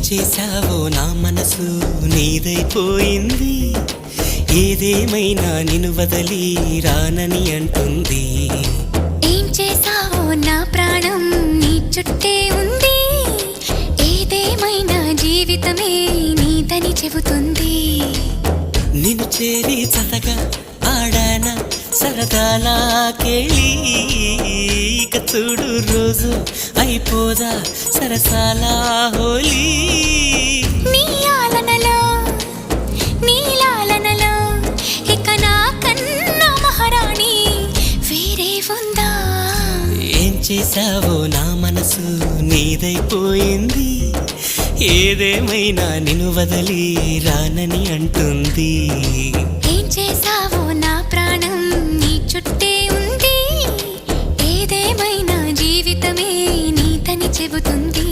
చేశావో నా మనసు నీదైపోయింది. ఏదేమైనా నిన్ను వదలి రానని అంటుంది. ఏం చేశావో నా ప్రాణం నీ చుట్టే ఉంది. ఏదేమైనా జీవితమే నీదని చెబుతుంది. నిన్ను చేరి చతగా ఆడాన సరదాలా కేళి. ఇక చూడు రోజు అయిపోదా సరసాల హోలీ. నీ ఆలనలో నీ లాలనలో ఇక నా కన్నా మహారాణి వేరే ఉందా? ఏం చేశావో నా మనసు నీదైపోయింది. ఏదేమైనా నిన్ను వదలి రానని అంటుంది. ఏం చేశావో నా ప్రాణం నీ చుట్టే ఉంది. ఏదేమైనా జీవితమే నీదని చెబుతుంది.